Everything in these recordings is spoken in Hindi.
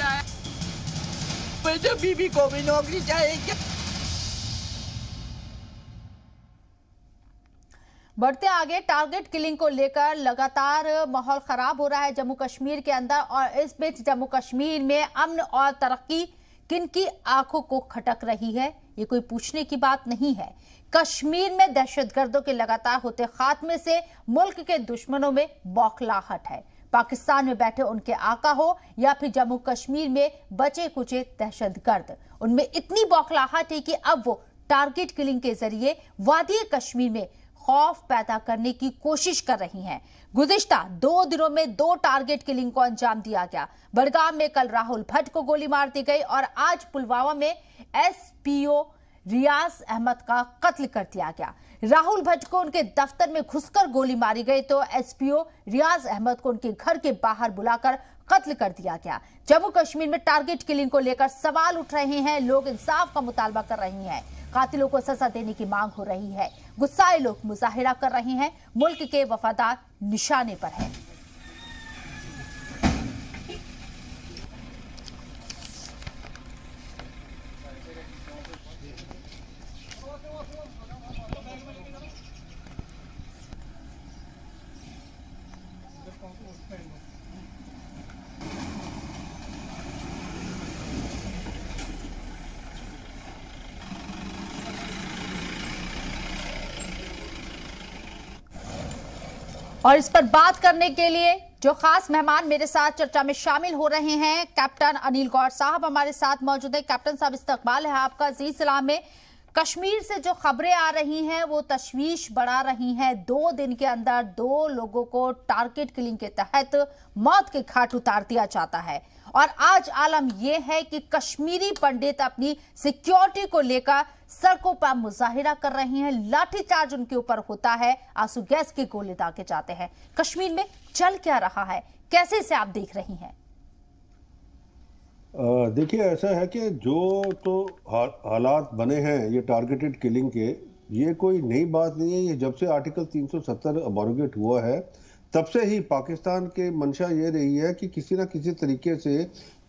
है। मुझे बीबी को भी नौकरी चाहिए। बढ़ते आगे, टारगेट किलिंग को लेकर लगातार माहौल खराब हो रहा है जम्मू कश्मीर के अंदर, और इस बीच जम्मू कश्मीर में अमन और तरक्की किनकी आंखों को खटक रही है, ये कोई पूछने की बात नहीं है। कश्मीर में दहशतगर्दों के लगातार होते खात्मे से मुल्क के दुश्मनों में बौखलाहट है। पाकिस्तान में बैठे उनके आका हो या फिर जम्मू कश्मीर में बचे कुचे दहशतगर्द, उनमें इतनी बौखलाहट है कि अब वो टारगेट किलिंग के जरिए वादी कश्मीर में खौफ पैदा करने की कोशिश कर रही हैं। गुज़िश्ता 2 दिनों में 2 टारगेट किलिंग को अंजाम दिया गया। बड़गाम में कल राहुल भट्ट को गोली मार दी गई और आज पुलवामा में एसपीओ रियाज अहमद का कत्ल कर दिया गया। राहुल भट्ट को उनके दफ्तर में घुसकर गोली मारी गई तो एसपीओ रियाज अहमद को उनके घर के बाहर बुलाकर कत्ल कर दिया गया। जम्मू कश्मीर में टारगेट किलिंग को लेकर सवाल उठ रहे हैं, लोग इंसाफ का मुतालबा कर रहे हैं, कातिलों को सजा देने की मांग हो रही है। गुस्साए लोग मुजाहिरा कर रहे हैं, मुल्क के वफादार निशाने पर है। और इस पर बात करने के लिए जो खास मेहमान मेरे साथ चर्चा में शामिल हो रहे हैं, कैप्टन अनिल गौर साहब हमारे साथ मौजूद है। कैप्टन साहब, इस्तकबाल है आपका जी सलाम में। कश्मीर से जो खबरें आ रही हैं वो तशवीश बढ़ा रही हैं। 2 दिन के अंदर 2 लोगों को टारगेट किलिंग के तहत मौत के घाट उतार दिया जाता है, और आज आलम यह है कि कश्मीरी पंडित अपनी सिक्योरिटी को लेकर सड़कों पर मुजाहिरा कर रही हैं। लाठीचार्ज उनके ऊपर होता है, आंसू गैस के गोले दागे जाते हैं। कश्मीर में चल क्या रहा है, कैसे इसे आप देख रही हैं? देखिए, ऐसा है कि जो तो हालात बने हैं ये टारगेटेड किलिंग के, ये कोई नई बात नहीं है। ये जब से आर्टिकल 370 अबॉर्गेट हुआ है तब से ही पाकिस्तान के मंशा ये रही है कि किसी ना किसी तरीके से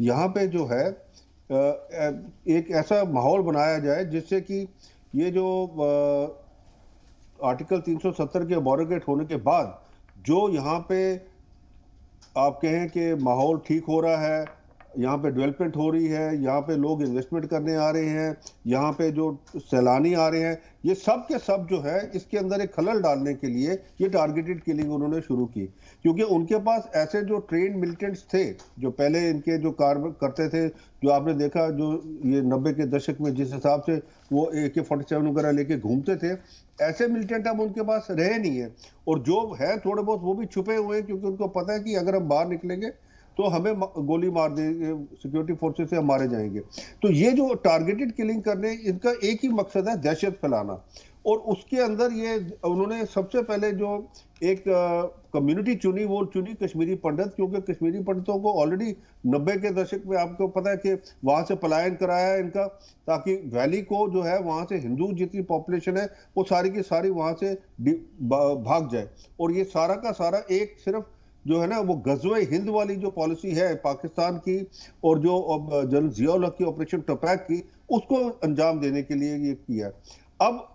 यहाँ पे जो है एक ऐसा माहौल बनाया जाए जिससे कि ये जो आर्टिकल 370 के अबॉर्गेट होने के बाद जो यहाँ पे आप कहें कि माहौल ठीक हो रहा है, यहाँ पे डेवलपमेंट हो रही है, यहाँ पे लोग इन्वेस्टमेंट करने आ रहे हैं, यहाँ पे जो सैलानी आ रहे हैं, ये सब के सब जो है इसके अंदर एक खलल डालने के लिए ये टारगेटेड किलिंग उन्होंने शुरू की। क्योंकि उनके पास ऐसे जो ट्रेन मिलिटेंट्स थे जो पहले इनके जो कार्य करते थे, जो आपने देखा जो ये 90 के दशक में जिस हिसाब से वो AK-47 वगैरह लेके घूमते थे, ऐसे मिलिटेंट अब उनके पास रहे नहीं है। और जो है थोड़े बहुत वो भी छुपे हुए हैं, क्योंकि उनको पता है कि अगर हम बाहर निकलेंगे तो हमें गोली मार देंगे, सिक्योरिटी फोर्सेस से हम मारे जाएंगे। तो ये जो टारगेटेड किलिंग करने, इनका एक ही मकसद है दहशत फैलाना। और उसके अंदर ये उन्होंने सबसे पहले जो एक कम्युनिटी चुनी, वो चुनी कश्मीरी पंडित, क्योंकि कश्मीरी पंडितों को ऑलरेडी 90 के दशक में आपको पता है कि वहां से पलायन कराया है इनका, ताकि वैली को जो है वहां से हिंदू जितनी पॉपुलेशन है वो सारी की सारी वहां से भाग जाए। और ये सारा का सारा एक सिर्फ जो है ना वो गज़वे हिंद वाली जो पॉलिसी है पाकिस्तान की, और जो जनरल जिया-उल हक की ऑपरेशन टपैक की, उसको अंजाम देने के लिए ये किया। अब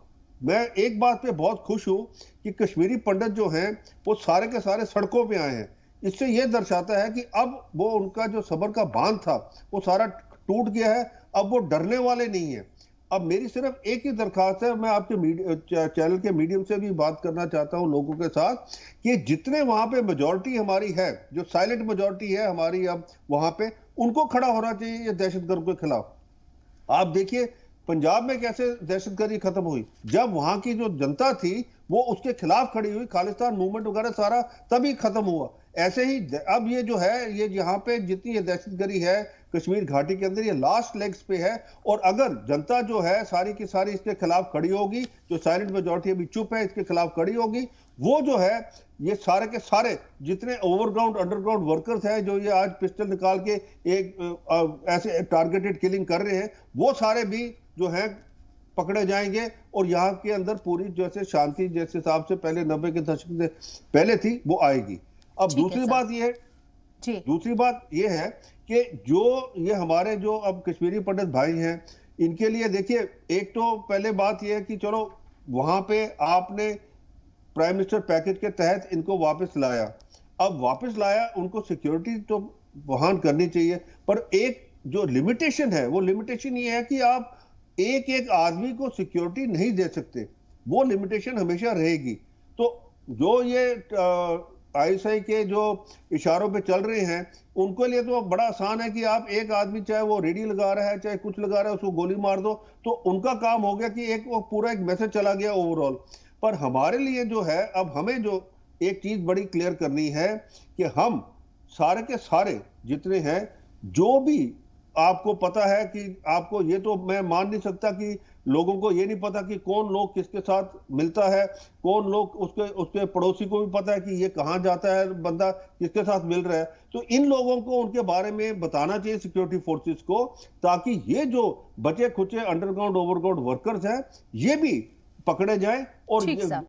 मैं एक बात पे बहुत खुश हूं कि कश्मीरी पंडित जो हैं वो सारे के सारे सड़कों पे आए हैं। इससे ये दर्शाता है कि अब वो उनका जो सब्र का बांध था वो सारा टूट गया है, अब वो डरने वाले नहीं है। अब मेरी सिर्फ एक ही दरखास्त है, मैं आपके चैनल के मीडियम से भी बात करना चाहता हूं लोगों के साथ, कि जितने वहां पे मेजॉरिटी हमारी है, जो साइलेंट मेजॉरिटी है हमारी अब वहां पे, उनको खड़ा होना चाहिए दहशतगर्द के खिलाफ। आप देखिए पंजाब में कैसे दहशतगर्दी खत्म हुई, जब वहां की जो जनता थी वो उसके खिलाफ खड़ी हुई, खालिस्तान मूवमेंट वगैरह सारा तभी खत्म हुआ। ऐसे ही अब ये जो है ये यहाँ पे जितनी ये दहशतगर्दी है कश्मीर घाटी के अंदर, ये लास्ट लेग्स पे है। और अगर जनता जो है सारी की सारी इसके खिलाफ खड़ी होगी, जो साइलेंट मेजॉरिटी अभी चुप है इसके खिलाफ खड़ी होगी, वो जो है ये सारे के सारे जितने ओवरग्राउंड अंडरग्राउंड वर्कर्स हैं जो ये आज पिस्टल निकाल के एक ऐसे टारगेटेड किलिंग कर रहे हैं, वो सारे भी जो है पकड़े जाएंगे। और यहाँ के अंदर पूरी जैसे शांति जैसे हिसाब से पहले 90 के दशक से पहले थी वो आएगी। अब दूसरी बात यह है कि जो ये हमारे जो अब कश्मीरी पंडित भाई हैं, इनके लिए देखिए, एक तो पहले बात ये है कि चलो वहां पे आपने प्राइम मिनिस्टर पैकेज के तहत इनको वापस लाया, अब वापस लाया, उनको सिक्योरिटी तो वहां करनी चाहिए, पर एक जो लिमिटेशन है, वो लिमिटेशन ये है कि आप एक एक आदमी को सिक्योरिटी नहीं दे सकते, वो लिमिटेशन हमेशा रहेगी। तो जो ये आईएसआई के जो इशारों पे चल रहे हैं, उनके लिए तो बड़ा आसान है कि आप एक आदमी, चाहे वो रेडी लगा रहा है, चाहे कुछ लगा रहा है, उसको गोली मार दो, तो उनका काम हो गया कि एक वो पूरा एक मैसेज चला गया ओवरऑल। पर हमारे लिए जो है, अब हमें जो एक चीज बड़ी क्लियर करनी है कि हम सारे के सारे जितने हैं, जो भी आपको पता है कि आपको, ये तो मैं मान नहीं सकता कि लोगों को ये नहीं पता कि कौन लोग किसके साथ मिलता है, कौन लोग उसके पड़ोसी को भी पता है कि ये कहां जाता है, बंदा किसके साथ मिल रहा है। तो इन लोगों को उनके बारे में बताना चाहिए सिक्योरिटी फोर्सेस को, ताकि ये जो बचे खुचे अंडरग्राउंड ओवरग्राउंड वर्कर्स हैं, ये भी पकड़े जाएं और